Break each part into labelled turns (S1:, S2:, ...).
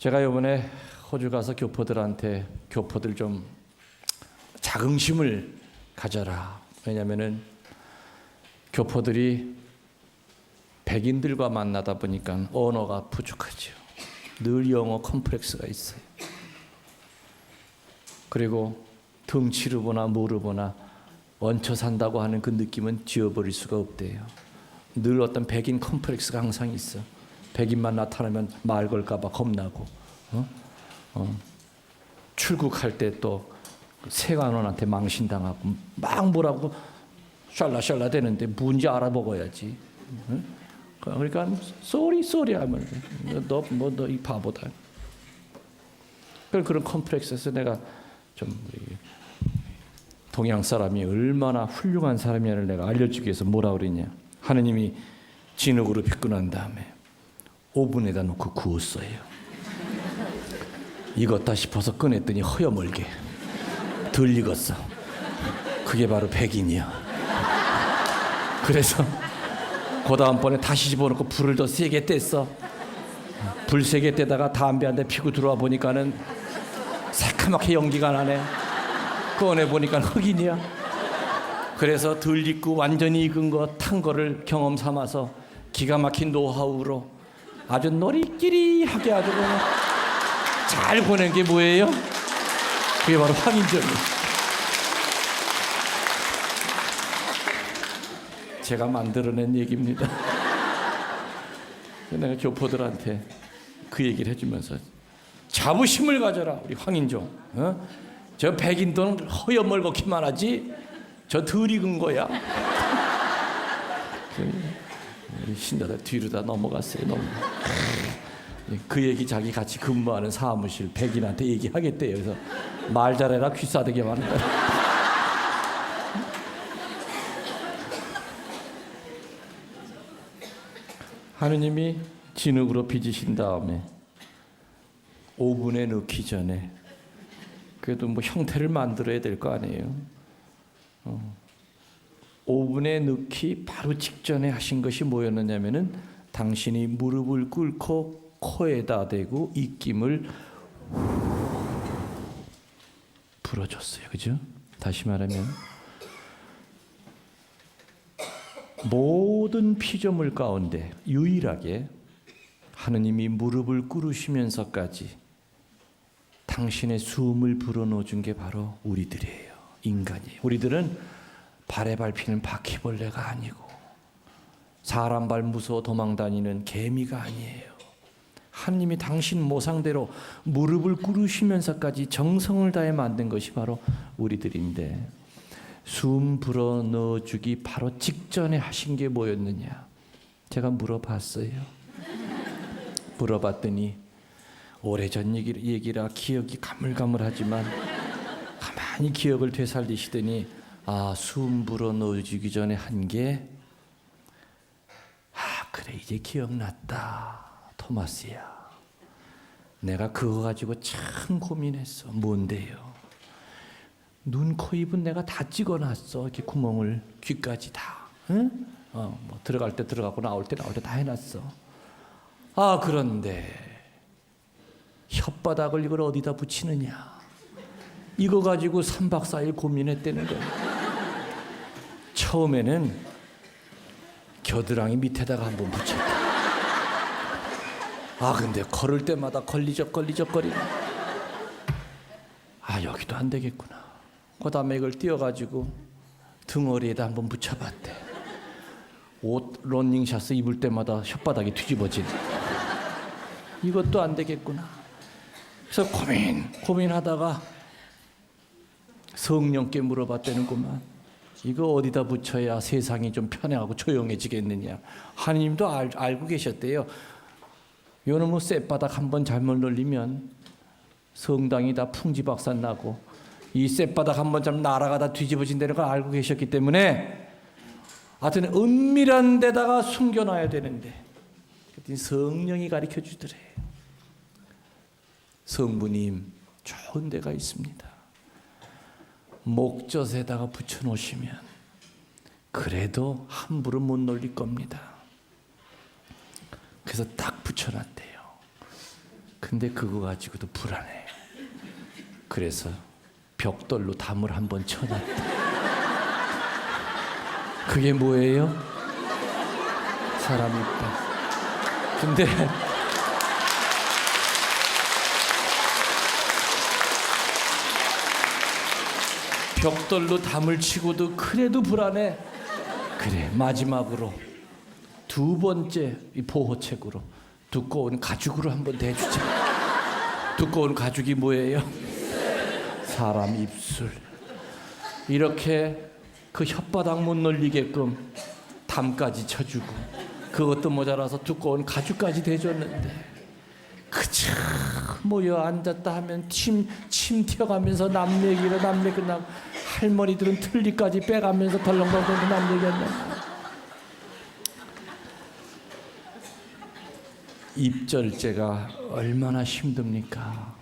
S1: 제가 이번에 호주 가서 교포들한테 교포들 좀 자긍심을 가져라. 왜냐하면은 교포들이 백인들과 만나다 보니까 언어가 부족하죠. 늘 영어 컴플렉스가 있어요. 그리고 덩치를 보나 뭐를 보나 얹혀 산다고 하는 그 느낌은 지워버릴 수가 없대요. 늘 어떤 백인 컴플렉스가 항상 있어. 백인만 나타나면 말 걸까 봐 겁나고 출국할 때 또 세관원한테 망신당하고 막 뭐라고 샬라샬라 되는데 뭔지 알아먹어야지. 그러니까 쏘리 하면 너 이 바보다. 그런 컴플렉스에서 내가 좀 동양 사람이 얼마나 훌륭한 사람이냐를 내가 알려주기 위해서 뭐라 그랬냐. 하느님이 진흙으로 빚고 난 다음에 오븐에다 놓고 구웠어요. 익었다 싶어서 꺼냈더니 허여멀게 덜 익었어. 그게 바로 백인이야. 그래서 그 다음번에 다시 집어넣고 불을 더 세게 뗐어. 불 세게 떼다가 담배 한 대 피고 들어와 보니까는 새카맣게 연기가 나네. 꺼내 보니까 흑인이야. 그래서 덜 익고 완전히 익은 거 탄 거를 경험 삼아서 기가 막힌 노하우로 아주 노리끼리하게 아주 그냥 잘 보낸 게 뭐예요? 그게 바로 황인점이에요. 제가 만들어낸 얘기입니다. 내가 교포들한테 그 얘기를 해주면서 자부심을 가져라 우리 황인종. 저 백인들은 허여멀겋기만 하지 저 덜 익은 거야. 우리 신자들 뒤로 다 넘어갔어요. 그 얘기 자기 같이 근무하는 사무실 백인한테 얘기하겠대요. 그래서 말 잘해라 귀 싸대게 만다. 하느님이 진흙으로 빚으신 다음에 오븐에 넣기 전에 그래도 뭐 형태를 만들어야 될 거 아니에요. 오븐에 넣기 바로 직전에 하신 것이 뭐였느냐면은 당신이 무릎을 꿇고 코에다 대고 입김을 불어줬어요. 그죠? 다시 말하면 모든 피조물 가운데 유일하게 하느님이 무릎을 꿇으시면서까지 당신의 숨을 불어넣어 준 게 바로 우리들이에요. 인간이에요. 우리들은 발에 밟히는 바퀴벌레가 아니고 사람 발 무서워 도망다니는 개미가 아니에요. 하느님이 당신 모상대로 무릎을 꿇으시면서까지 정성을 다해 만든 것이 바로 우리들인데 숨 불어넣어 주기 바로 직전에 하신 게 뭐였느냐. 제가 물어봤어요. 물어봤더니 오래전 얘기라 기억이 가물가물하지만 가만히 기억을 되살리시더니 숨 불어넣어 주기 전에 한 게 그래 이제 기억났다. 토마스야. 내가 그거 가지고 참 고민했어. 뭔데요? 눈, 코, 입은 내가 다 찍어놨어. 이렇게 구멍을 귀까지 다. 응? 뭐 들어갈 때 들어가고 나올 때 다 해놨어. 그런데 혓바닥을 이걸 어디다 붙이느냐. 이거 가지고 3박 4일 고민했다는 거야. 처음에는 겨드랑이 밑에다가 한번 붙였다. 근데 걸을 때마다 걸리적거리네. 여기도 안 되겠구나. 그 다음에 이걸 띄워가지고 등허리에다 한번 붙여봤대. 옷 러닝샷을 입을 때마다 혓바닥이 뒤집어지네. 이것도 안 되겠구나. 그래서 고민하다가 성령께 물어봤다는구만. 이거 어디다 붙여야 세상이 좀 편하고 조용해지겠느냐. 하나님도 알고 계셨대요. 요놈의 쌔바닥 한번 잘못 놀리면 성당이 다 풍지박산 나고 이 쌔바닥 한번 좀 날아가다 뒤집어진다는 걸 알고 계셨기 때문에 하여튼 은밀한 데다가 숨겨놔야 되는데 성령이 가르쳐 주더래. 성부님 좋은 데가 있습니다. 목젖에다가 붙여놓으시면 그래도 함부로 못 놀릴 겁니다. 그래서 딱 붙여놨대요. 근데 그거 가지고도 불안해. 그래서 벽돌로 담을 한번 쳐놨다. 그게 뭐예요? 사람이 있다. 근데 벽돌로 담을 치고도 그래도 불안해. 그래, 마지막으로 두 번째 이 보호책으로 두꺼운 가죽으로 한번 대주자. 두꺼운 가죽이 뭐예요? 사람 입술. 이렇게 그 혓바닥 못 놀리게끔 담까지 쳐주고, 그것도 모자라서 두꺼운 가죽까지 대줬는데, 그저 모여 앉았다 하면 침 튀어가면서 남 얘기로 남 얘기 끝나고, 할머니들은 틀니까지 빼가면서 덜렁덜렁 남 얘기한다. 입절제가 얼마나 힘듭니까?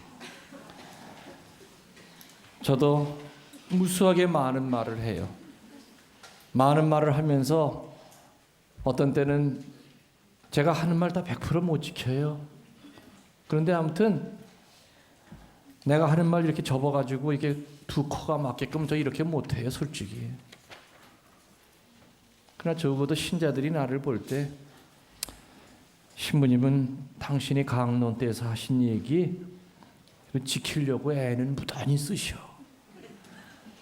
S1: 저도 무수하게 많은 말을 해요. 많은 말을 하면서 어떤 때는 제가 하는 말 다 100% 못 지켜요. 그런데 아무튼 내가 하는 말 이렇게 접어가지고 이게 두 코가 맞게끔 저 이렇게 못해요, 솔직히. 그러나 적어도 신자들이 나를 볼 때, 신부님은 당신이 강론 때에서 하신 얘기 지키려고 애는 무단히 쓰셔.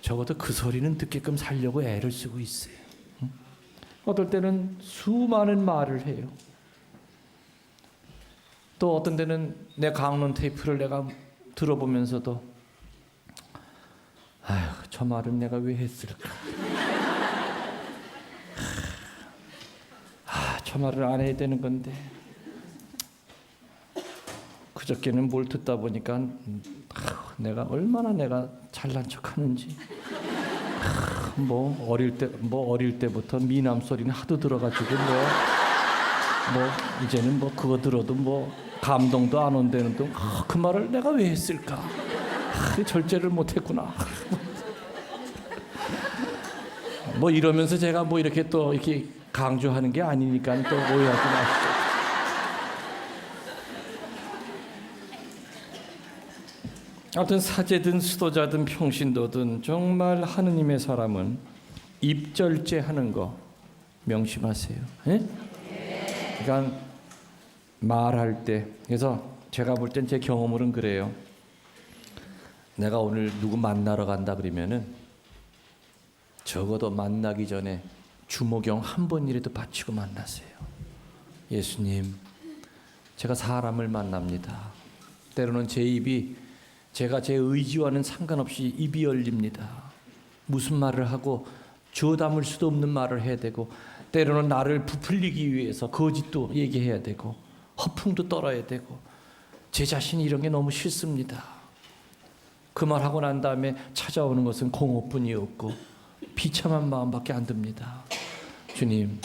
S1: 적어도 그 소리는 듣게끔 살려고 애를 쓰고 있어요. 어떨 때는 수많은 말을 해요. 또 어떤 때는 내 강론 테이프를 내가 들어보면서도, 아휴, 저 말은 내가 왜 했을까? 저 말을 안 해야 되는 건데. 그저께는 뭘 듣다 보니까 내가 얼마나 내가 잘난 척하는지. 뭐 어릴 때부터 미남 소리는 하도 들어가지고 뭐 이제는 뭐 그거 들어도 뭐 감동도 안 온다는 그 말을 내가 왜 했을까? 절제를 못했구나. 뭐 이러면서 제가 뭐 이렇게 또 이렇게 강조하는 게 아니니까 또 오해하지 마시죠. 아무튼 사제든 수도자든 평신도든 정말 하느님의 사람은 입절제 하는 거 명심하세요. 예? 그러니까 말할 때, 그래서 제가 볼 땐 제 경험으로는 그래요. 내가 오늘 누구 만나러 간다 그러면은 적어도 만나기 전에 주모경 한 번이라도 바치고 만나세요. 예수님, 제가 사람을 만납니다. 때로는 제 입이 제가 제 의지와는 상관없이 입이 열립니다. 무슨 말을 하고 주워 담을 수도 없는 말을 해야 되고, 때로는 나를 부풀리기 위해서 거짓도 얘기해야 되고 허풍도 떨어야 되고, 제 자신이 이런 게 너무 싫습니다. 그 말하고 난 다음에 찾아오는 것은 공허뿐이었고 비참한 마음밖에 안 듭니다. 주님,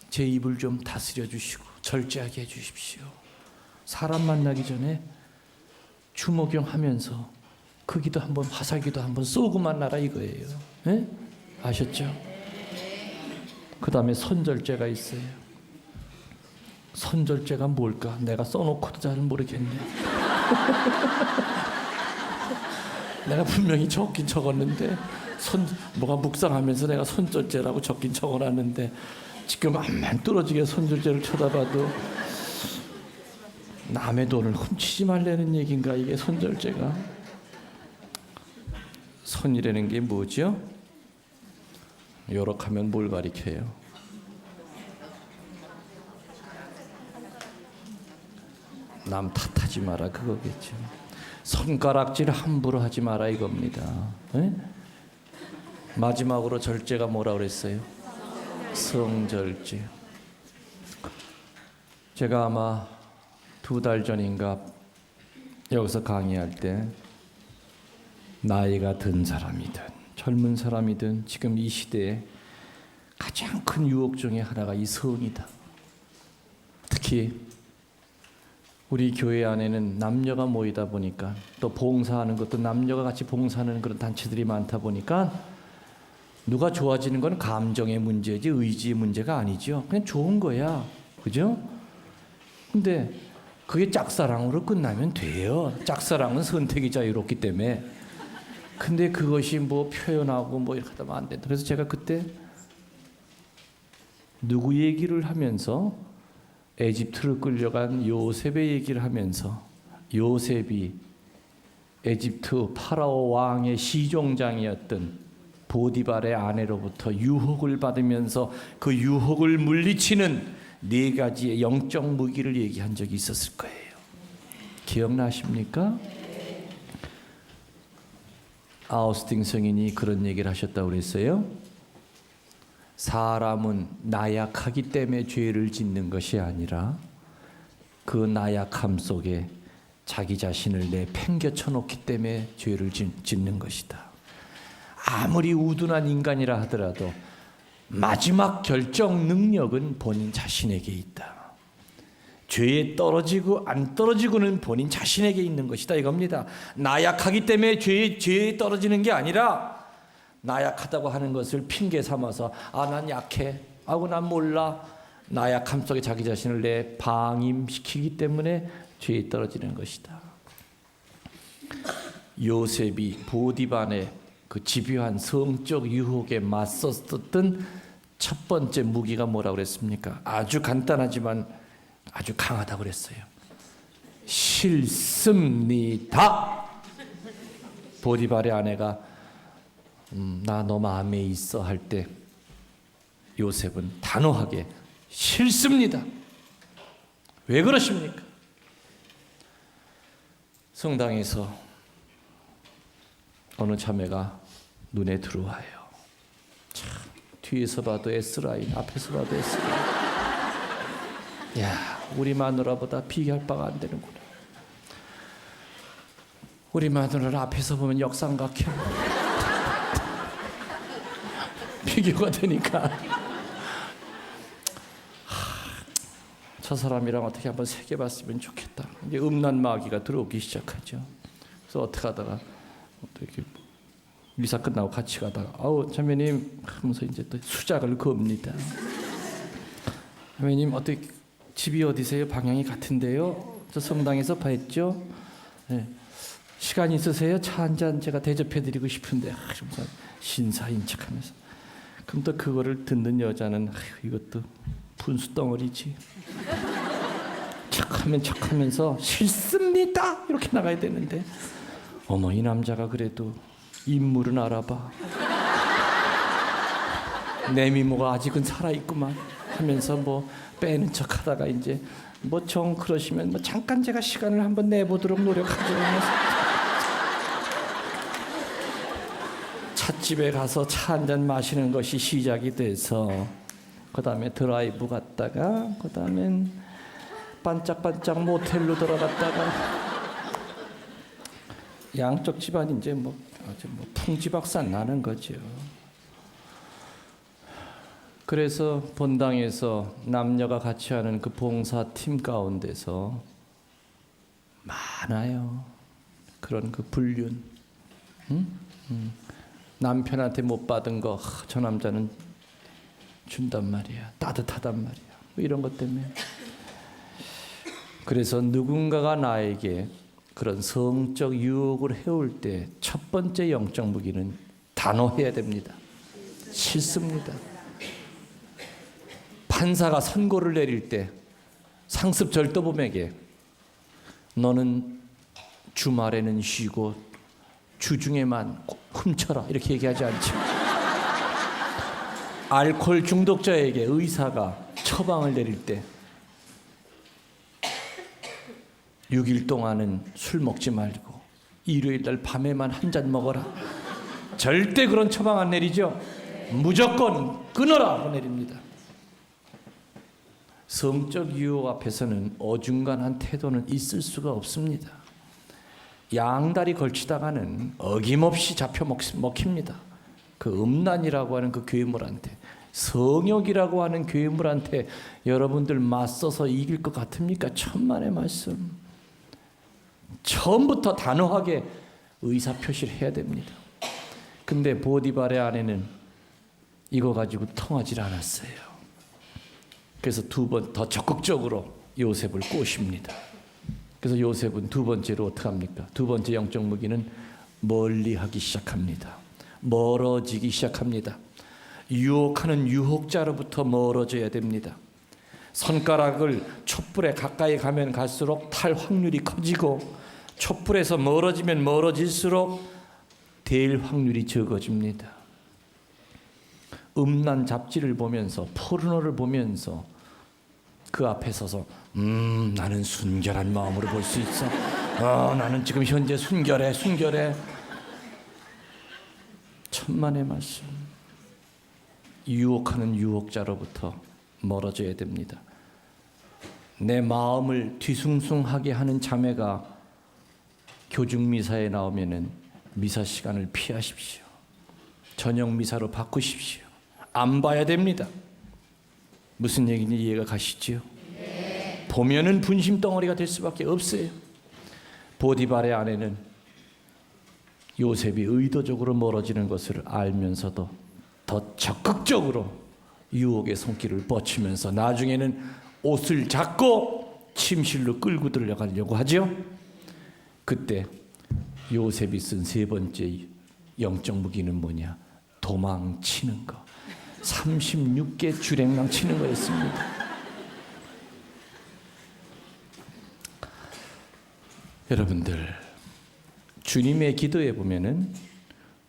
S1: 제 입을 좀 다스려 주시고 절제하게 해주십시오. 사람 만나기 전에 주목경 하면서 그 기도 한번, 화살기도 한번 쏘고 만나라 이거예요. 네? 아셨죠? 그 다음에 선절제가 있어요. 선절제가 뭘까? 내가 써놓고도 잘 모르겠네. 내가 분명히 적긴 적었는데 뭐가 묵상하면서 내가 선절제라고 적긴 적어놨는데 지금 암만 뚫어지게 선절제를 쳐다봐도 남의 돈을 훔치지 말라는 얘기인가 이게 선절제가? 선이라는 게 뭐죠? 요렇게 하면 뭘 가리켜요? 남 탓하지 마라 그거겠죠. 손가락질 함부로 하지 마라 이겁니다. 네? 마지막으로 절제가 뭐라 그랬어요? 성절제. 제가 아마 2달 전인가 여기서 강의할 때 나이가 든 사람이든 젊은 사람이든 지금 이 시대에 가장 큰 유혹 중에 하나가 이 성이다. 특히 우리 교회 안에는 남녀가 모이다 보니까, 또 봉사하는 것도 남녀가 같이 봉사하는 그런 단체들이 많다 보니까 누가 좋아지는 건 감정의 문제지 의지의 문제가 아니죠. 그냥 좋은 거야. 그죠? 근데 그게 짝사랑으로 끝나면 돼요. 짝사랑은 선택이 자유롭기 때문에. 근데 그것이 뭐 표현하고 뭐 이렇게 하면 안 된다. 그래서 제가 그때 누구 얘기를 하면서 에집트를 끌려간 요셉의 얘기를 하면서 요셉이 에집트 파라오 왕의 시종장이었던 보디발의 아내로부터 유혹을 받으면서 그 유혹을 물리치는 4가지의 영적 무기를 얘기한 적이 있었을 거예요. 기억나십니까? 아우스팅 성인이 그런 얘기를 하셨다고 그랬어요. 사람은 나약하기 때문에 죄를 짓는 것이 아니라 그 나약함 속에 자기 자신을 내팽개쳐 놓기 때문에 죄를 짓는 것이다. 아무리 우둔한 인간이라 하더라도 마지막 결정 능력은 본인 자신에게 있다. 죄에 떨어지고 안 떨어지고는 본인 자신에게 있는 것이다 이겁니다. 나약하기 때문에 죄에 떨어지는 게 아니라 나약하다고 하는 것을 핑계 삼아서 난 약해 하고 난 몰라 나약함 속에 자기 자신을 내 방임시키기 때문에 죄에 떨어지는 것이다. 요셉이 보디발의 그 집요한 성적 유혹에 맞섰던 첫 번째 무기가 뭐라고 그랬습니까? 아주 간단하지만 아주 강하다고 그랬어요. 싫습니다. 보디발의 아내가 나 너 마음에 있어 할 때 요셉은 단호하게 싫습니다. 왜 그러십니까? 성당에서 어느 자매가 눈에 들어와요. 참 뒤에서 봐도 S라인, 앞에서 봐도 S라인. 야, 우리 마누라보다 비교할 바가 안 되는구나. 우리 마누라를 앞에서 보면 역삼각형 비교가 되니까 저 사람이랑 어떻게 한번 새겨봤으면 좋겠다. 이제 음란 마귀가 들어오기 시작하죠. 그래서 어떻게 하다가 이렇게 미사 끝나고 같이 가다가 자매님 하면서 이제 또 수작을 겁니다. 자매님 어떻게 집이 어디세요? 방향이 같은데요. 저 성당에서 봤죠. 네. 시간 있으세요? 차 한 잔 제가 대접해드리고 싶은데 신사인 척하면서 그럼 또 그거를 듣는 여자는 이것도 분수 덩어리지. 척하면서 싫습니다 이렇게 나가야 되는데 어머 이 남자가 그래도 인물은 알아봐. 내 미모가 아직은 살아있구만 하면서 뭐 빼는 척하다가 이제 뭐 정 그러시면 뭐 잠깐 제가 시간을 한번 내보도록 노력하죠. 찻집에 가서 차 한잔 마시는 것이 시작이 돼서 그 다음에 드라이브 갔다가 그 다음엔 반짝반짝 모텔로 들어갔다가 양쪽 집안이 이제 뭐 풍지박산 나는 거죠. 그래서 본당에서 남녀가 같이 하는 그 봉사팀 가운데서 많아요. 그런 그 불륜. 남편한테 못 받은 거 저 남자는 준단 말이야. 따뜻하단 말이야. 뭐 이런 것 때문에. 그래서 누군가가 나에게 그런 성적 유혹을 해올 때 첫 번째 영적 무기는 단호해야 됩니다. 싫습니다. 판사가 선고를 내릴 때 상습 절도범에게 너는 주말에는 쉬고 주중에만 훔쳐라 이렇게 얘기하지 않죠. 알코올 중독자에게 의사가 처방을 내릴 때 6일 동안은 술 먹지 말고 일요일 날 밤에만 한 잔 먹어라. 절대 그런 처방 안 내리죠. 무조건 끊어라 하고 내립니다. 성적 유혹 앞에서는 어중간한 태도는 있을 수가 없습니다. 양다리 걸치다가는 어김없이 잡혀 먹힙니다. 그 음란이라고 하는 그 괴물한테, 성욕이라고 하는 괴물한테 여러분들 맞서서 이길 것 같습니까? 천만의 말씀. 처음부터 단호하게 의사표시를 해야 됩니다. 근데 보디발의 아내는 이거 가지고 통하지 않았어요. 그래서 2번 더 적극적으로 요셉을 꼬십니다. 그래서 요셉은 두 번째로 어떻게 합니까? 두 번째 영적 무기는 멀리하기 시작합니다. 멀어지기 시작합니다. 유혹하는 유혹자로부터 멀어져야 됩니다. 손가락을 촛불에 가까이 가면 갈수록 탈 확률이 커지고 촛불에서 멀어지면 멀어질수록 될 확률이 적어집니다. 음란 잡지를 보면서 포르노를 보면서 그 앞에 서서 나는 순결한 마음으로 볼 수 있어. 나는 지금 현재 순결해. 천만의 말씀. 유혹하는 유혹자로부터 멀어져야 됩니다. 내 마음을 뒤숭숭하게 하는 자매가 교중 미사에 나오면은 미사 시간을 피하십시오. 저녁 미사로 바꾸십시오. 안 봐야 됩니다. 무슨 얘기인지 이해가 가시지요? 네. 보면은 분심 덩어리가 될 수밖에 없어요. 보디발의 아내는 요셉이 의도적으로 멀어지는 것을 알면서도 더 적극적으로 유혹의 손길을 뻗치면서 나중에는 옷을 잡고 침실로 끌고 들어가려고 하죠. 그때 요셉이 쓴 세 번째 영적 무기는 뭐냐? 도망치는 거. 36개 주랭랑 치는 거였습니다. 여러분들, 주님의 기도에 보면은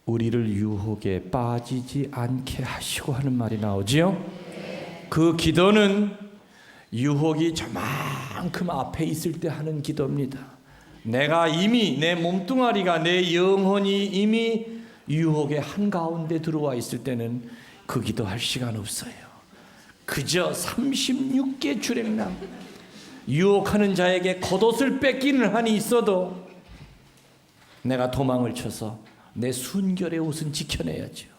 S1: 우리를 유혹에 빠지지 않게 하시고 하는 말이 나오지요. 그 기도는 유혹이 저만큼 앞에 있을 때 하는 기도입니다. 내가 이미 내 몸뚱아리가 내 영혼이 이미 유혹의 한가운데 들어와 있을 때는 그 기도할 시간 없어요. 그저 36개 주랭랑 유혹하는 자에게 겉옷을 뺏기는 한이 있어도 내가 도망을 쳐서 내 순결의 옷은 지켜내야죠.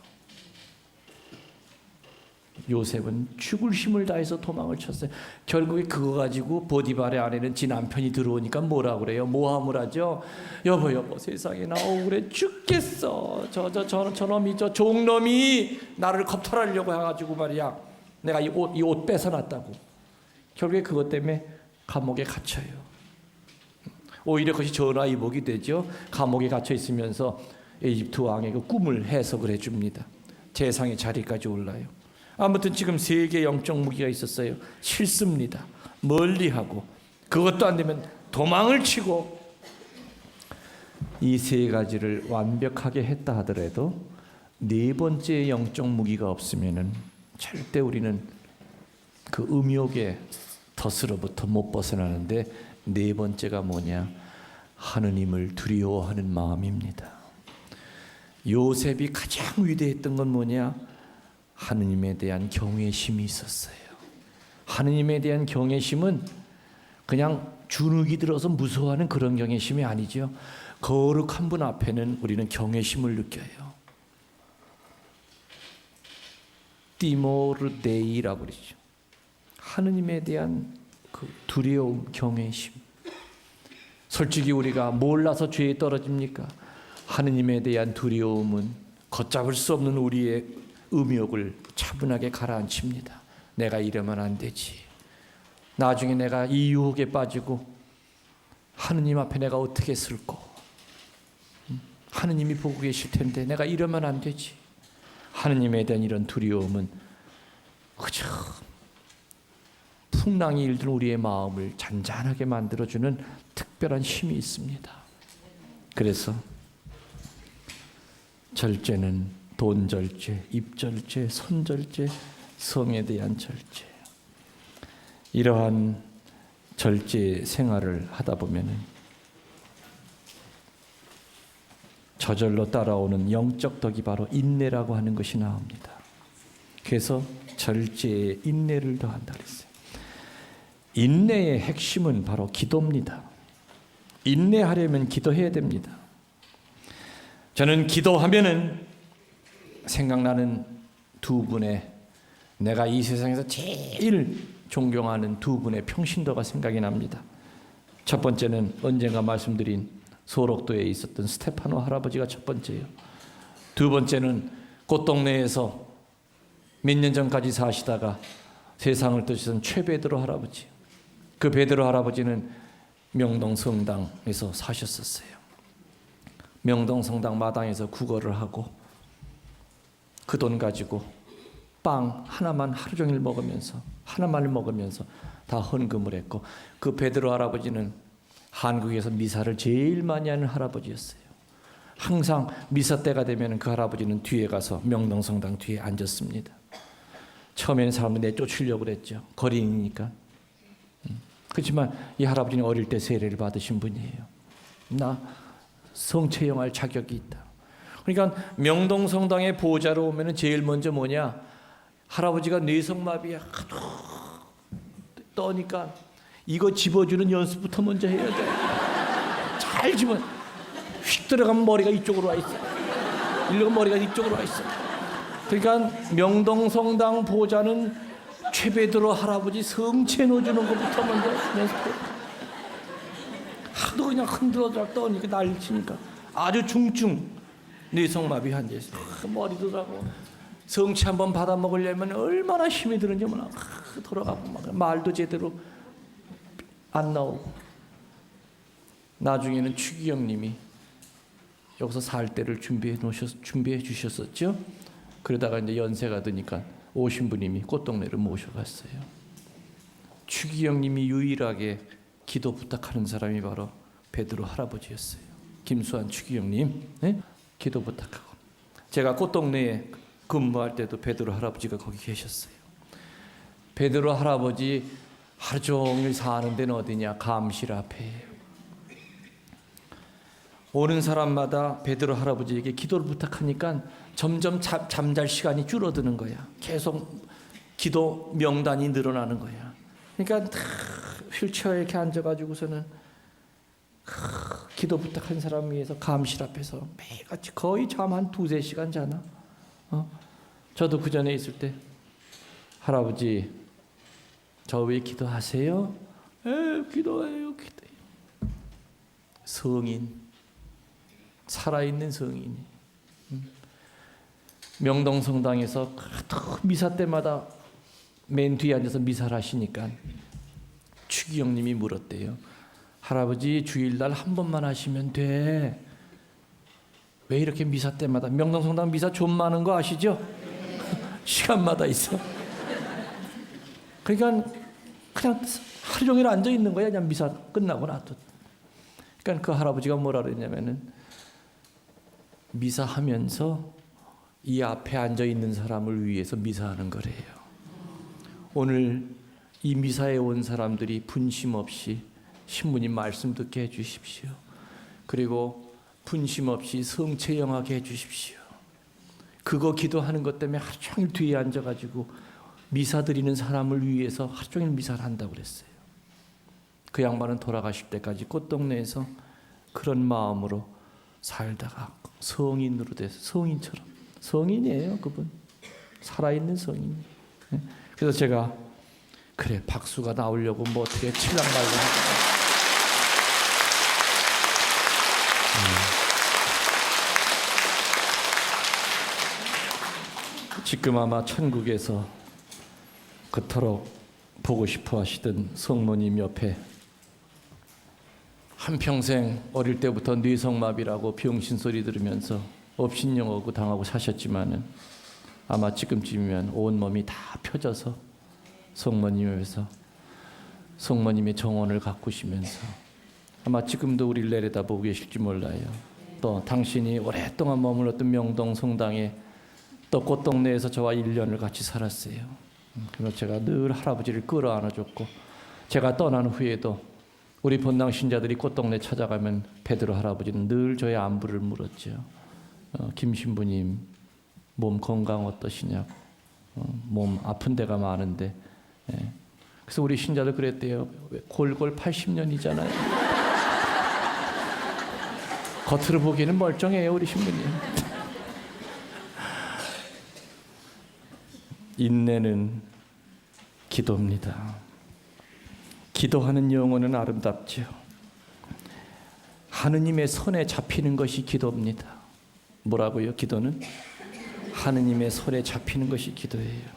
S1: 요셉은 죽을 힘을 다해서 도망을 쳤어요. 결국에 그거 가지고 보디발의 아내는 지 남편이 들어오니까 뭐라 그래요? 모함을 하죠. 여보 세상에 나 억울해 죽겠어. 저놈이 저 종놈이 나를 겁탈하려고 해가지고 말이야. 내가 이 옷 뺏어놨다고. 결국에 그것 때문에 감옥에 갇혀요. 오히려 그것이 전화위복이 되죠. 감옥에 갇혀 있으면서 이집트 왕의 그 꿈을 해석을 해줍니다. 재상의 자리까지 올라요. 아무튼 지금 세 개의 영적 무기가 있었어요. 싫습니다. 멀리하고 그것도 안 되면 도망을 치고. 이 세 가지를 완벽하게 했다 하더라도 네 번째 영적 무기가 없으면은 절대 우리는 그 음욕의 덫으로부터 못 벗어나는데, 네 번째가 뭐냐? 하느님을 두려워하는 마음입니다. 요셉이 가장 위대했던 건 뭐냐? 하느님에 대한 경외심이 있었어요. 하느님에 대한 경외심은 그냥 주눅이 들어서 무서워하는 그런 경외심이 아니죠. 거룩한 분 앞에는 우리는 경외심을 느껴요. 티모르데이라고 그러죠. 하느님에 대한 그 두려움, 경외심. 솔직히 우리가 몰라서 죄에 떨어집니까? 하느님에 대한 두려움은 걷잡을 수 없는 우리의 음욕을 차분하게 가라앉힙니다. 내가 이러면 안 되지. 나중에 내가 이 유혹에 빠지고 하느님 앞에 내가 어떻게 쓸고, 하느님이 보고 계실 텐데 내가 이러면 안 되지. 하느님에 대한 이런 두려움은 그저 풍랑이 일든 우리의 마음을 잔잔하게 만들어주는 특별한 힘이 있습니다. 그래서 절제는 돈절제, 입절제, 손절제, 성에 대한 절제. 이러한 절제 생활을 하다 보면은 저절로 따라오는 영적 덕이 바로 인내라고 하는 것이 나옵니다. 그래서 절제에 인내를 더한다 그랬어요. 인내의 핵심은 바로 기도입니다. 인내하려면 기도해야 됩니다. 저는 기도하면은 생각나는 두 분의, 내가 이 세상에서 제일 존경하는 두 분의 평신도가 생각이 납니다. 첫 번째는 언젠가 말씀드린 소록도에 있었던 스테파노 할아버지가 첫 번째예요. 두 번째는 꽃동네에서 몇 년 전까지 사시다가 세상을 떠나신 최 베드로 할아버지. 그 베드로 할아버지는 명동성당에서 사셨었어요. 명동성당 마당에서 구걸을 하고 그 돈 가지고 빵 하나만 하루 종일 먹으면서 하나만을 먹으면서 다 헌금을 했고, 그 베드로 할아버지는 한국에서 미사를 제일 많이 하는 할아버지였어요. 항상 미사 때가 되면 그 할아버지는 뒤에 가서 명동성당 뒤에 앉았습니다. 처음에는 사람들이 내쫓으려고 그랬죠. 거린이니까. 그렇지만 이 할아버지는 어릴 때 세례를 받으신 분이에요. 나 성체형할 자격이 있다. 그러니까 명동성당의 보좌로 오면 제일 먼저 뭐냐, 할아버지가 뇌성마비에 하도 떠니까 이거 집어주는 연습부터 먼저 해야 돼. 잘 집어. 휙 들어가면 머리가 이쪽으로 와 있어. 이러고 머리가 이쪽으로 와 있어. 그러니까 명동성당 보좌는 최베드로 할아버지 성체 넣어주는 것부터 먼저 연습해. 하도 그냥 흔들어져 떠니까 난리 치니까 아주 중증 뇌성마비 환자였어요. 머리도 나고 성체 한번 받아 먹으려면 얼마나 힘이 드는지 몰라. 돌아가고 막 말도 제대로 안 나오고. 나중에는 추기경님이 여기서 살 때를 준비해 주셨었죠. 그러다가 이제 연세가 드니까 오신 분님이 꽃동네를 모셔갔어요. 추기경님이 유일하게 기도 부탁하는 사람이 바로 베드로 할아버지였어요. 김수환 추기경님, 네? 기도 부탁하고. 제가 꽃동네에 근무할 때도 베드로 할아버지가 거기 계셨어요. 베드로 할아버지 하루 종일 사는 데는 어디냐? 감실 앞에예요. 오는 사람마다 베드로 할아버지에게 기도를 부탁하니까 점점 잠잘 시간이 줄어드는 거야. 계속 기도 명단이 늘어나는 거야. 그러니까 휠체어에 이렇게 앉아가지고서는 기도 부탁한 사람 위해서 감실 앞에서 매일같이 거의 잠 한 2-3시간 자나. 저도 그 전에 있을 때 할아버지 저 왜 기도하세요? 기도해요. 성인, 살아있는 성인이 명동성당에서 미사 때마다 맨 뒤에 앉아서 미사를 하시니까 추기경님이 물었대요. 할아버지 주일날 한 번만 하시면 돼. 왜 이렇게 미사 때마다, 명동성당 미사 좀 많은 거 아시죠? 시간마다 있어. 그러니까 그냥 하루 종일 앉아 있는 거야. 그냥 미사 끝나고 나도. 그러니까 그 할아버지가 뭐라 그랬냐면은, 미사하면서 이 앞에 앉아 있는 사람을 위해서 미사하는 거래요. 오늘 이 미사에 온 사람들이 분심 없이 신부님 말씀 듣게 해주십시오. 그리고 분심 없이 성체영하게 해주십시오. 그거 기도하는 것 때문에 하루 종일 뒤에 앉아가지고 미사 드리는 사람을 위해서 하루 종일 미사를 한다고 그랬어요. 그 양반은 돌아가실 때까지 꽃동네에서 그런 마음으로 살다가 성인으로 돼서, 성인처럼, 성인이에요 그분. 살아있는 성인. 그래서 제가 그래 박수가 나오려고 뭐 어떻게 칠랑 말고 지금 아마 천국에서 그토록 보고 싶어 하시던 성모님 옆에 한평생 어릴 때부터 뇌성마비라고 병신 소리 들으면서 업신여고 당하고 사셨지만은 아마 지금쯤이면 온몸이 다 펴져서 성모님 옆에서 성모님의 정원을 가꾸시면서 아마 지금도 우리를 내려다보고 계실지 몰라요. 또 당신이 오랫동안 머물렀던 명동성당에 또 꽃동네에서 저와 1년을 같이 살았어요. 그래서 제가 늘 할아버지를 끌어안아줬고, 제가 떠난 후에도 우리 본당 신자들이 꽃동네 찾아가면 베드로 할아버지는 늘 저의 안부를 물었죠. 김 신부님 몸 건강 어떠시냐고. 몸 아픈 데가 많은데. 그래서 우리 신자들 그랬대요. 골골 80년이잖아요. 겉으로 보기에는 멀쩡해요 우리 신부님. 인내는 기도입니다. 기도하는 영혼은 아름답죠. 하느님의 손에 잡히는 것이 기도입니다. 뭐라고요? 기도는 하느님의 손에 잡히는 것이 기도예요.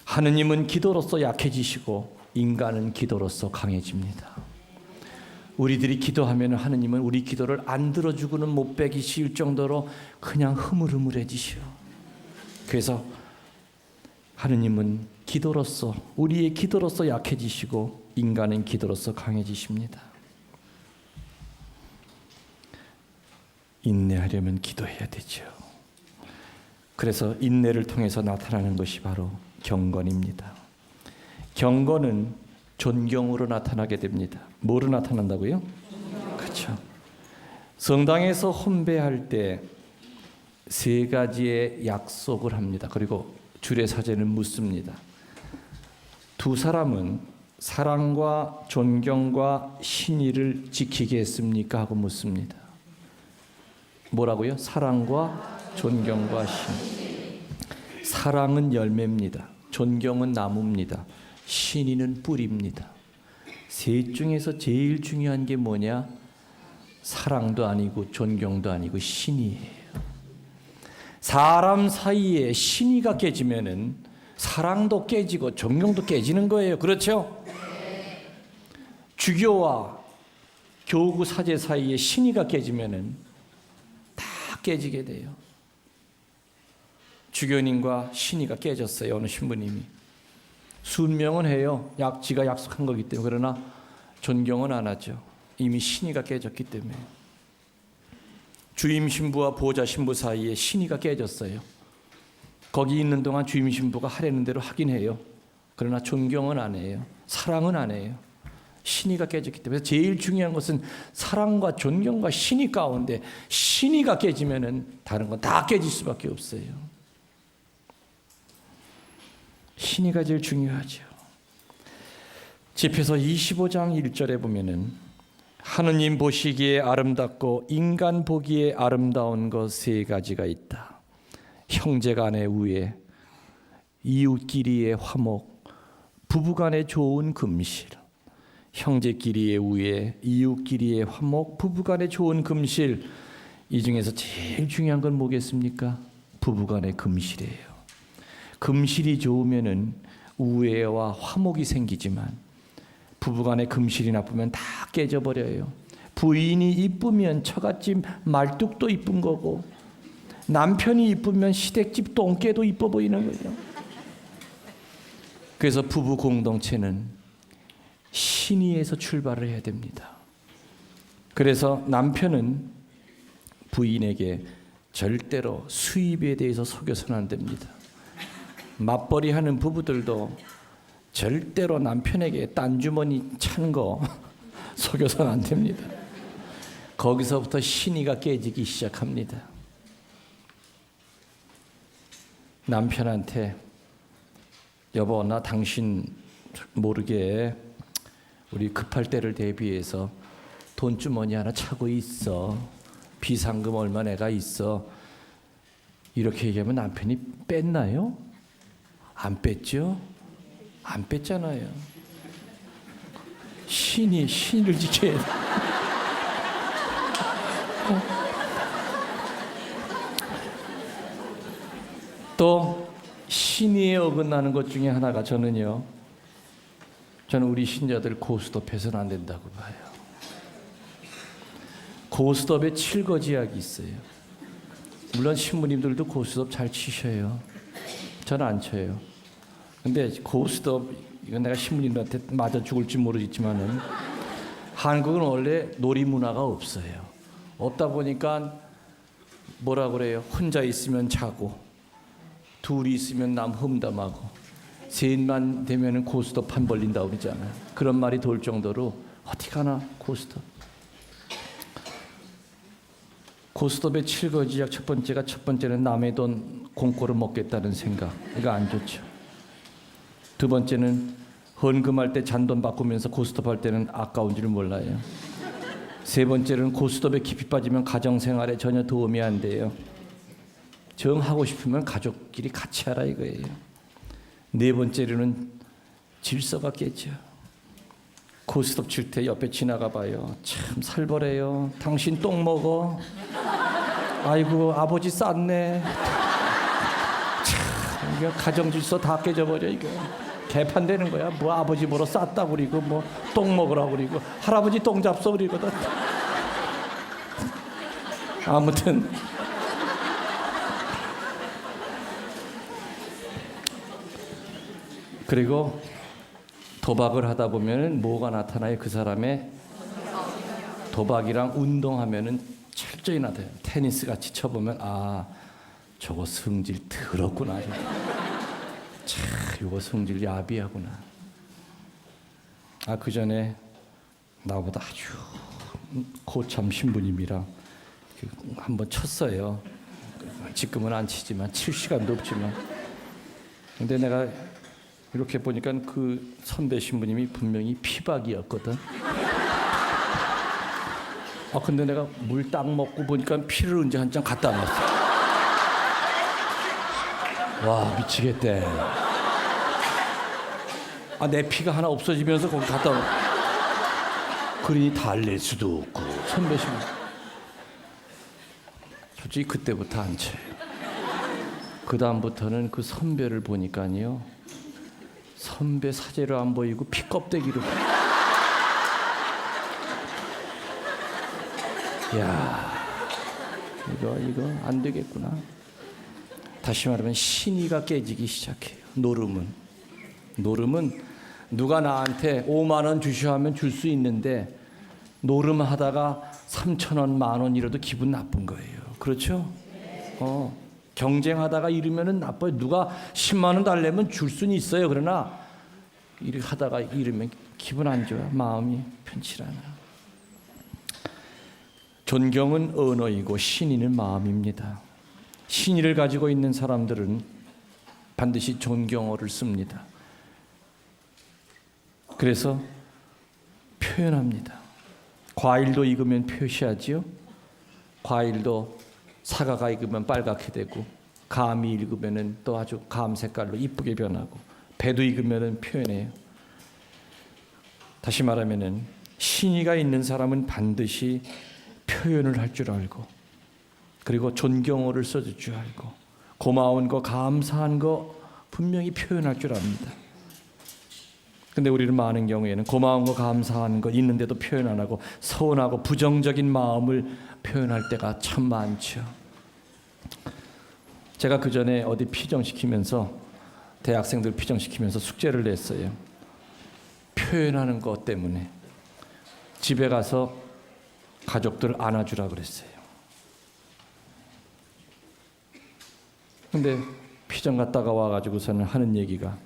S1: 하느님은 기도로서 약해지시고 인간은 기도로서 강해집니다. 우리들이 기도하면 하느님은 우리 기도를 안 들어주고는 못 빼기 쉬울 정도로 그냥 흐물흐물해지셔. 그래서 하느님은 기도로서, 우리의 기도로서 약해지시고 인간은 기도로서 강해지십니다. 인내하려면 기도해야 되죠. 그래서 인내를 통해서 나타나는 것이 바로 경건입니다. 경건은 존경으로 나타나게 됩니다. 뭐로 나타난다고요? 그렇죠. 성당에서 혼배할 때 세 가지의 약속을 합니다. 그리고 주례사제는 묻습니다. 두 사람은 사랑과 존경과 신의를 지키겠습니까? 하고 묻습니다. 뭐라고요? 사랑과 존경과 신. 사랑은 열매입니다. 존경은 나무입니다. 신의는 뿌리입니다. 셋 중에서 제일 중요한 게 뭐냐? 사랑도 아니고 존경도 아니고 신의예요. 사람 사이에 신의가 깨지면은 사랑도 깨지고 존경도 깨지는 거예요. 그렇죠? 주교와 교구 사제 사이에 신의가 깨지면은 다 깨지게 돼요. 주교님과 신의가 깨졌어요. 어느 신부님이. 순명은 해요. 지가 약속한 거기 때문에. 그러나 존경은 안 하죠. 이미 신의가 깨졌기 때문에. 주임 신부와 보좌 신부 사이에 신의가 깨졌어요. 거기 있는 동안 주임 신부가 하려는 대로 하긴 해요. 그러나 존경은 안 해요. 사랑은 안 해요. 신의가 깨졌기 때문에. 제일 중요한 것은 사랑과 존경과 신의 가운데 신의가 깨지면은 다른 건 다 깨질 수밖에 없어요. 신의가 제일 중요하죠. 집회서 25장 1절에 보면은 하느님 보시기에 아름답고 인간 보기에 아름다운 것 세 가지가 있다. 형제간의 우애, 이웃끼리의 화목, 부부간의 좋은 금실. 형제끼리의 우애, 이웃끼리의 화목, 부부간의 좋은 금실. 이 중에서 제일 중요한 건 뭐겠습니까? 부부간의 금실이에요. 금실이 좋으면은 우애와 화목이 생기지만 부부간의 금실이 나쁘면 다 깨져버려요. 부인이 이쁘면 처갓집 말뚝도 이쁜 거고 남편이 이쁘면 시댁집 똥개도 이뻐 보이는 거죠. 그래서 부부 공동체는 신의에서 출발을 해야 됩니다. 그래서 남편은 부인에게 절대로 수입에 대해서 속여서는 안 됩니다. 맞벌이 하는 부부들도 절대로 남편에게 딴 주머니 찬 거 속여서는 안 됩니다. 거기서부터 신의가 깨지기 시작합니다. 남편한테 여보, 나 당신 모르게 우리 급할 때를 대비해서 돈주머니 하나 차고 있어. 비상금 얼마 내가 있어. 이렇게 얘기하면 남편이 뺐나요? 안 뺐죠? 안 뺐잖아요. 신의를 지켜야 돼. 또 신의에 어긋나는 것 중에 하나가 저는 우리 신자들 고스톱 해서는 안 된다고 봐요. 고스톱에 칠거지약이 있어요. 물론 신부님들도 고스톱 잘 치셔요. 저는 안 쳐요. 근데 고스톱, 이건 내가 신부님들한테 맞아 죽을지 모르겠지만은 한국은 원래 놀이 문화가 없어요. 없다 보니까 뭐라 그래요? 혼자 있으면 자고, 둘이 있으면 남 험담하고, 셋만 되면은 고스톱 판 벌린다고 그러잖아요. 그런 말이 돌 정도로 어디 가나 고스톱. 고스톱의 칠거지약 첫 번째는 남의 돈 공짜로 먹겠다는 생각. 이거 안 좋죠. 두 번째는 헌금할 때 잔돈 바꾸면서 고스톱 할 때는 아까운 줄 몰라요. 세 번째는 고스톱에 깊이 빠지면 가정생활에 전혀 도움이 안 돼요. 정하고 싶으면 가족끼리 같이 하라 이거예요. 네 번째로는 질서가 깨져. 고스톱 칠 때 옆에 지나가 봐요. 참 살벌해요. 당신 똥 먹어. 아이고 아버지 쌌네. 참 이거 가정 질서 다 깨져버려 이거. 개판되는 거야. 뭐 아버지 뭐로 쌌다 그리고 뭐 똥 먹으라 그리고 할아버지 똥 잡숴 그리거든. 아무튼 그리고 도박을 하다 보면은 뭐가 나타나요? 그 사람의 도박이랑 운동하면은 철저히 나타나요. 테니스 같이 쳐보면 아 저거 성질 더럽구나. 참 이거 성질 야비하구나. 아 그 전에 나보다 아주 고참 신부님이랑 한번 쳤어요. 지금은 안 치지만 칠 시간도 없지만. 근데 내가 이렇게 보니까 그 선배 신부님이 분명히 피박이었거든. 아 근데 내가 물 딱 먹고 보니까 피를 언제 한 장 갖다 놨어. 와 미치겠대. 아 내 피가 하나 없어지면서 거기 갖다 놨어. 그러니 달랠 수도 없고 선배 신부. 솔직히 그때부터 안 쳐요. 그 다음부터는 그 선배를 보니까요. 선배 사제로 안 보이고 피 껍데기로. 야, 이거 안 되겠구나. 다시 말하면 신의가 깨지기 시작해요. 노름은 누가 나한테 5만 원 주시오 하면 줄 수 있는데 노름하다가 3,000원, 10,000원이라도 기분 나쁜 거예요. 그렇죠? 경쟁하다가 이러면은 나빠요. 누가 10만 원 달래면 줄 수는 있어요. 그러나 이렇게 하다가 이러면 기분 안 좋아요. 마음이 편치 않아요. 존경은 언어이고 신의는 마음입니다. 신의를 가지고 있는 사람들은 반드시 존경어를 씁니다. 그래서 표현합니다. 과일도 익으면 표시하지요. 과일도 사과가 익으면 빨갛게 되고 감이 익으면 또 아주 감 색깔로 이쁘게 변하고 배도 익으면 표현해요. 다시 말하면 신의가 있는 사람은 반드시 표현을 할 줄 알고 그리고 존경어를 써줄 줄 알고 고마운 거 감사한 거 분명히 표현할 줄 압니다. 근데 우리는 많은 경우에는 고마운 거 감사한 거 있는데도 표현 안 하고 서운하고 부정적인 마음을 표현할 때가 참 많죠. 제가 그 전에 어디 피정시키면서 대학생들 피정시키면서 숙제를 냈어요. 표현하는 것 때문에 집에 가서 가족들 안아주라 그랬어요. 근데 피정 갔다가 와가지고서는 하는 얘기가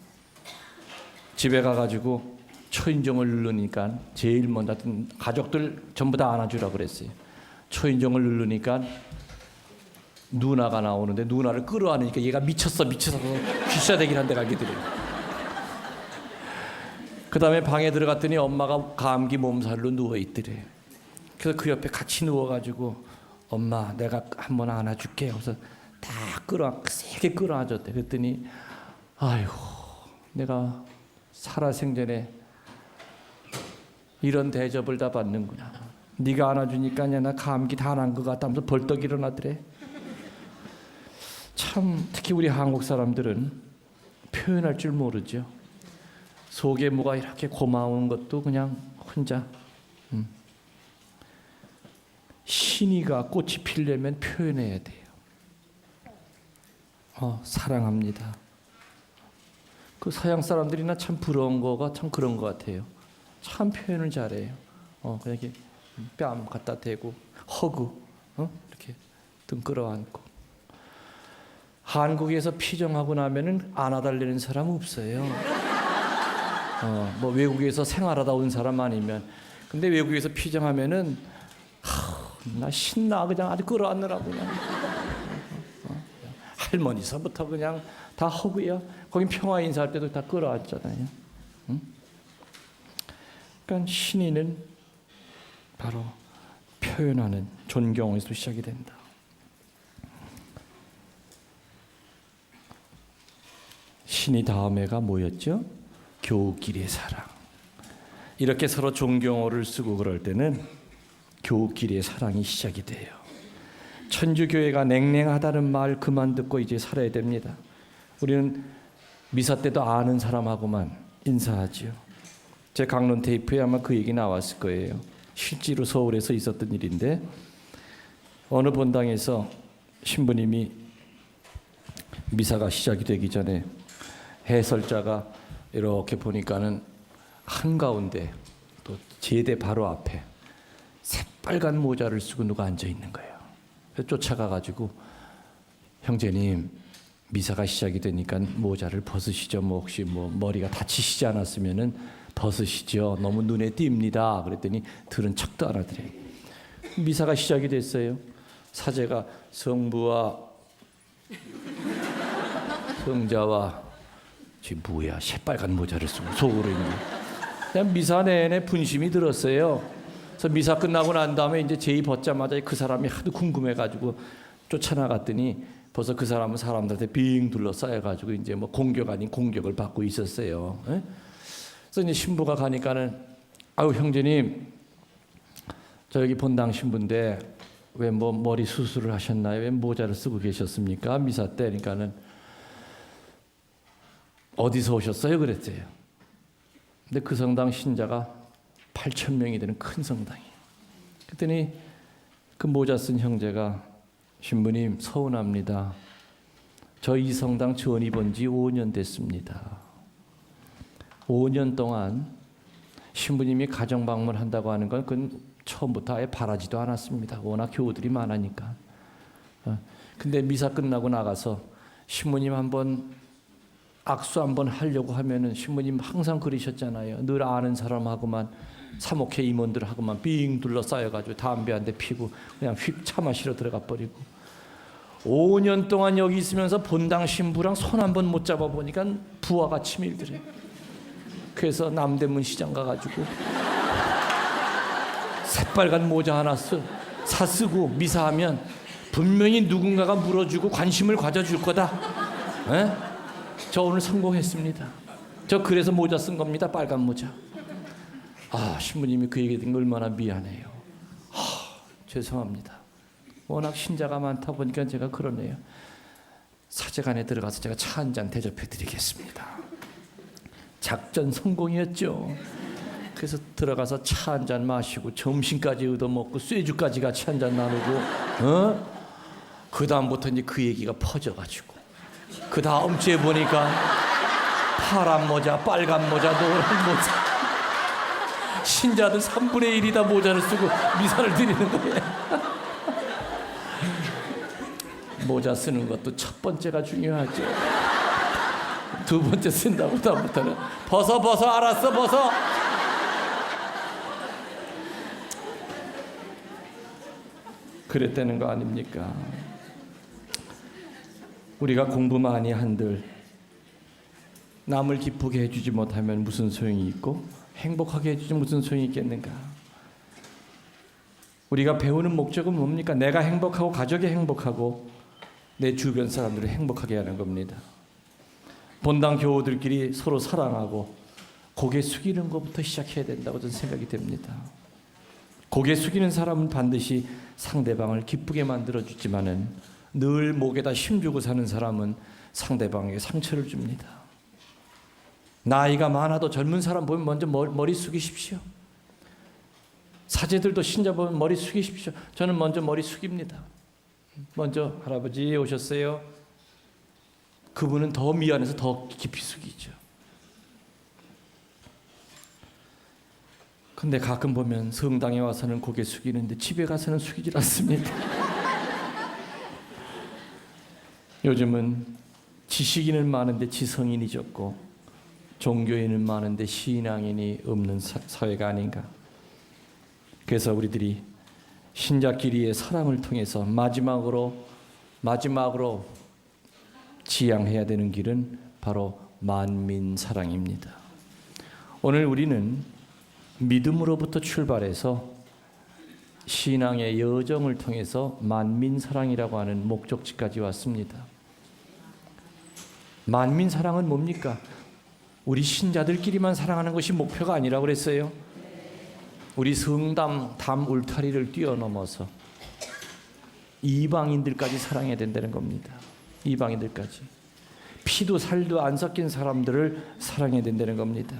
S1: 집에 가가지고 초인종을 누르니까 제일 먼저 가족들 전부 다 안아주라 그랬어요. 초인종을 누르니까 누나가 나오는데 누나를 끌어안으니까 얘가 미쳤어 귀싸대기를 한 대 가게 돼요. 그 다음에 방에 들어갔더니 엄마가 감기 몸살로 누워있더래요. 그래서 그 옆에 같이 누워가지고 엄마 내가 한번 안아줄게. 그래서 다 세게 끌어안았대. 그랬더니 아이고 내가 살아생전에 이런 대접을 다 받는구나. 네가 안아주니까 나 감기 다 난 것 같다 하면서 벌떡 일어나더래. 참 특히 우리 한국 사람들은 표현할 줄 모르죠. 속에 뭐가 이렇게 고마운 것도 그냥 혼자. 신의가 꽃이 피려면 표현해야 돼요. 사랑합니다. 그 서양 사람들이나 참 부러운 거가 참 그런 것 같아요. 참 표현을 잘해요. 그냥 이렇게 뺨 갖다 대고 허그, 이렇게 등 끌어안고. 한국에서 피정하고 나면은 안아달라는 사람 없어요. 뭐 외국에서 생활하다 온 사람 아니면. 근데 외국에서 피정하면은 나 신나 그냥 아주 끌어안느라고 그냥. 할머니서부터 그냥 다 허구야. 거긴 평화 인사할 때도 다 끌어안잖아요. 그러니까 신의는 바로 표현하는 존경에서 시작이 된다. 신의 다음에가 뭐였죠? 교우끼리의 사랑. 이렇게 서로 존경어를 쓰고 그럴 때는 교우끼리의 사랑이 시작이 돼요. 천주교회가 냉랭하다는 말 그만 듣고 이제 살아야 됩니다. 우리는 미사 때도 아는 사람하고만 인사하지요. 제 강론 테이프에 아마 그 얘기 나왔을 거예요. 실제로 서울에서 있었던 일인데 어느 본당에서 신부님이 미사가 시작이 되기 전에 해설자가 이렇게 보니까는 한가운데 또 제대 바로 앞에 새빨간 모자를 쓰고 누가 앉아 있는 거예요. 그래서 쫓아가가지고 형제님 미사가 시작이 되니까 모자를 벗으시죠. 뭐 혹시 뭐 머리가 다치시지 않았으면은 벗으시죠. 너무 눈에 띕니다. 그랬더니 들은 척도 안 하더래요. 미사가 시작이 됐어요. 사제가 성부와 성자와 지금 뭐야 새빨간 모자를 쓰고 속으로 있는 그냥 미사 내내 분심이 들었어요. 그래서 미사 끝나고 난 다음에 이제 제의 벗자마자 그 사람이 하도 궁금해가지고 쫓아나갔더니 벌써 그 사람은 사람들한테 빙 둘러싸여가지고 이제 뭐 공격 아닌 공격을 받고 있었어요. 에? 그래서 이제 신부가 가니까는 아유 형제님 저 여기 본당 신부인데 왜 뭐 머리 수술을 하셨나요? 왜 모자를 쓰고 계셨습니까? 미사 때 그러니까는 어디서 오셨어요? 그랬대요. 근데 그 성당 신자가 8,000명이 되는 큰 성당이에요. 그랬더니 그 모자 쓴 형제가 신부님 서운합니다. 저 이 성당 전입 본 지 5년 됐습니다. 5년 동안 신부님이 가정 방문한다고 하는 건 그건 처음부터 아예 바라지도 않았습니다. 워낙 교우들이 많으니까. 근데 미사 끝나고 나가서 신부님 한번 악수 한번 하려고 하면은 신부님 항상 그러셨잖아요. 늘 아는 사람하고만 사목회 임원들하고만 빙 둘러싸여가지고 담배 한 대 피고 그냥 휙 차 마시러 들어가 버리고 5년 동안 여기 있으면서 본당 신부랑 손 한 번 못 잡아보니까 부하가 치밀더래. 그래서 남대문 시장 가가지고 새빨간 모자 하나 사쓰고 미사하면 분명히 누군가가 물어주고 관심을 가져줄 거다. 에? 저 오늘 성공했습니다. 저 그래서 모자 쓴 겁니다. 빨간 모자. 아 신부님이 그 얘기 듣는 게 얼마나 미안해요. 죄송합니다. 워낙 신자가 많다 보니까 제가 그러네요. 사제관에 들어가서 제가 차 한 잔 대접해 드리겠습니다. 작전 성공이었죠. 그래서 들어가서 차 한 잔 마시고 점심까지 얻어먹고 쇠주까지 같이 한 잔 나누고 그 다음부터 이제 그 얘기가 퍼져가지고 그 다음 주에 보니까 파란 모자, 빨간 모자, 노란 모자 신자들 3분의 1이 다 모자를 쓰고 미사를 드리는 거예요. 모자 쓰는 것도 첫 번째가 중요하죠. 두 번째 쓴다고 다음부터는 벗어 알았어 벗어. 그랬다는 거 아닙니까? 우리가 공부 많이 한들 남을 기쁘게 해주지 못하면 무슨 소용이 있고 행복하게 해주지 무슨 소용이 있겠는가? 우리가 배우는 목적은 뭡니까? 내가 행복하고 가족이 행복하고 내 주변 사람들을 행복하게 하는 겁니다. 본당 교우들끼리 서로 사랑하고 고개 숙이는 것부터 시작해야 된다고 저는 생각이 됩니다. 고개 숙이는 사람은 반드시 상대방을 기쁘게 만들어주지만은 늘 목에다 힘주고 사는 사람은 상대방에게 상처를 줍니다. 나이가 많아도 젊은 사람 보면 먼저 머리 숙이십시오. 사제들도 신자 보면 머리 숙이십시오. 저는 먼저 머리 숙입니다. 먼저 할아버지 오셨어요. 그분은 더 미안해서 더 깊이 숙이죠. 근데 가끔 보면 성당에 와서는 고개 숙이는데 집에 가서는 숙이질 않습니다. 요즘은 지식인은 많은데 지성인이 적고 종교인은 많은데 신앙인이 없는 사회가 아닌가. 그래서 우리들이 신자끼리의 사랑을 통해서 마지막으로 지향해야 되는 길은 바로 만민사랑입니다. 오늘 우리는 믿음으로부터 출발해서 신앙의 여정을 통해서 만민사랑이라고 하는 목적지까지 왔습니다. 만민사랑은 뭡니까? 우리 신자들끼리만 사랑하는 것이 목표가 아니라고 그랬어요. 우리 성담 담 울타리를 뛰어넘어서 이방인들까지 사랑해야 된다는 겁니다. 이방인들까지. 피도 살도 안 섞인 사람들을 사랑해야 된다는 겁니다.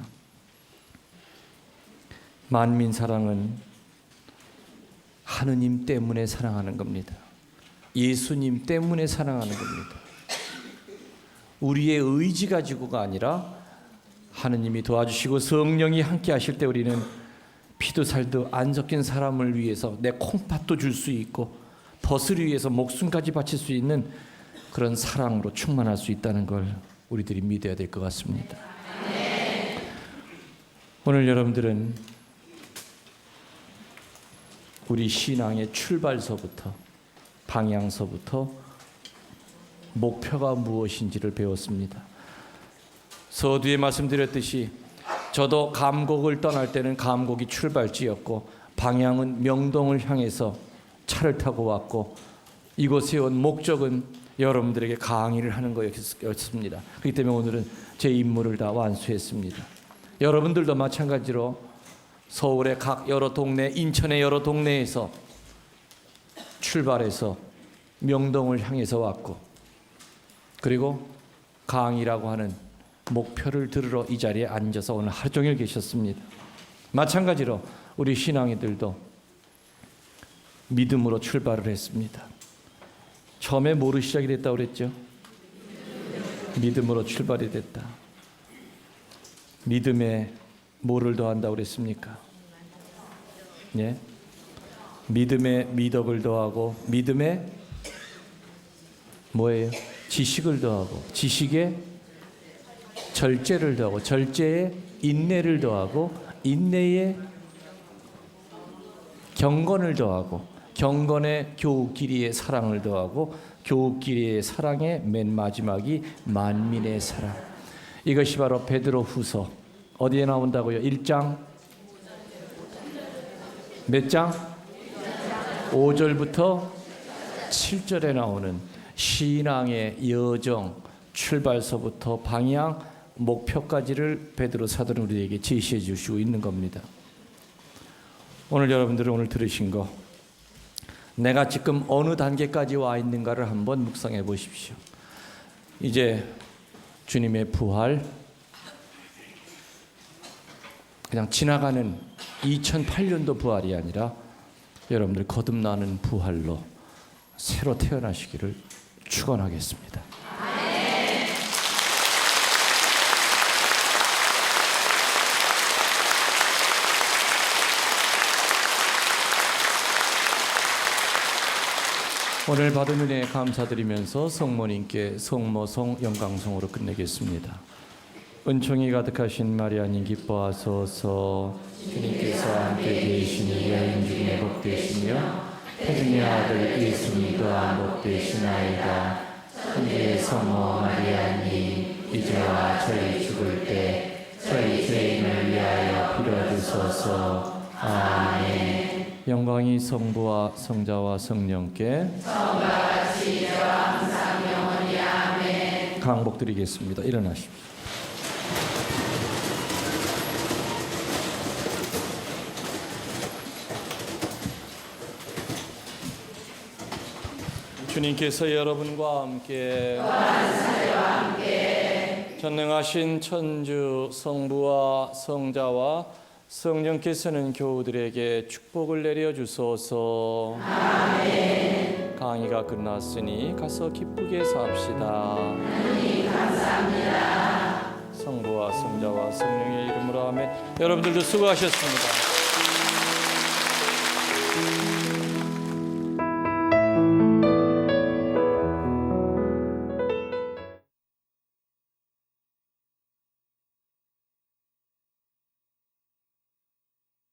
S1: 만민 사랑은 하느님 때문에 사랑하는 겁니다. 예수님 때문에 사랑하는 겁니다. 우리의 의지 가지고가 아니라 하느님이 도와주시고 성령이 함께 하실 때 우리는 피도 살도 안 섞인 사람을 위해서 내 콩팥도 줄 수 있고 벗을 위해서 목숨까지 바칠 수 있는 그런 사랑으로 충만할 수 있다는 걸 우리들이 믿어야 될 것 같습니다. 오늘 여러분들은 우리 신앙의 출발서부터 방향서부터 목표가 무엇인지를 배웠습니다. 서두에 말씀드렸듯이 저도 감곡을 떠날 때는 감곡이 출발지였고 방향은 명동을 향해서 차를 타고 왔고 이곳에 온 목적은 여러분들에게 강의를 하는 거였습니다. 그렇기 때문에 오늘은 제 임무를 다 완수했습니다. 여러분들도 마찬가지로 서울의 각 여러 동네, 인천의 여러 동네에서 출발해서 명동을 향해서 왔고 그리고 강의라고 하는 목표를 들으러 이 자리에 앉아서 오늘 하루 종일 계셨습니다. 마찬가지로 우리 신앙이들도 믿음으로 출발을 했습니다. 처음에 뭐로 시작이 됐다고 그랬죠? 믿음으로 출발이 됐다. 믿음에 뭐를 더한다고 그랬습니까? 예? 믿음에 미덕을 더하고 믿음에 뭐예요? 지식을 더하고 지식에 절제를 더하고 절제에 인내를 더하고 인내에 경건을 더하고 경건에 교우끼리의 사랑을 더하고 교우끼리의 사랑의 맨 마지막이 만민의 사랑. 이것이 바로 베드로후서 어디에 나온다고요? 1장 몇 장? 5절부터 7절에 나오는 신앙의 여정, 출발서부터 방향, 목표까지를 베드로 사도는 우리에게 제시해 주시고 있는 겁니다. 오늘 여러분들은 오늘 들으신 거 내가 지금 어느 단계까지 와 있는가를 한번 묵상해 보십시오. 이제 주님의 부활 그냥 지나가는 2008년도 부활이 아니라 여러분들 거듭나는 부활로 새로 태어나시기를 축원하겠습니다. 오늘 받은 은혜에 감사드리면서 성모님께 성모송 영광송으로 끝내겠습니다. 은총이 가득하신 마리아님 기뻐하소서. 주님께서 함께 계시니 여인 중에 복되시며 태중의 아들 예수님 또한 복되시나이다. 천주의 성모 마리아님 이제와 저희 죽을 때 저희 죄인을 위하여 빌어주소서. 아멘. 영광이 성부와 성자와 성령께 처음과 같이 이제와 항상 영원히 아멘. 강복드리겠습니다. 일어나십시오. 주님께서 여러분과 함께 전능하신 천주 성부와 성자와 성령께서는 교우들에게 축복을 내려주소서. 아멘. 강의가 끝났으니 가서 기쁘게 삽시다. 하나님 감사합니다. 성부와 성자와 성령의 이름으로 아멘. 여러분들도 수고하셨습니다.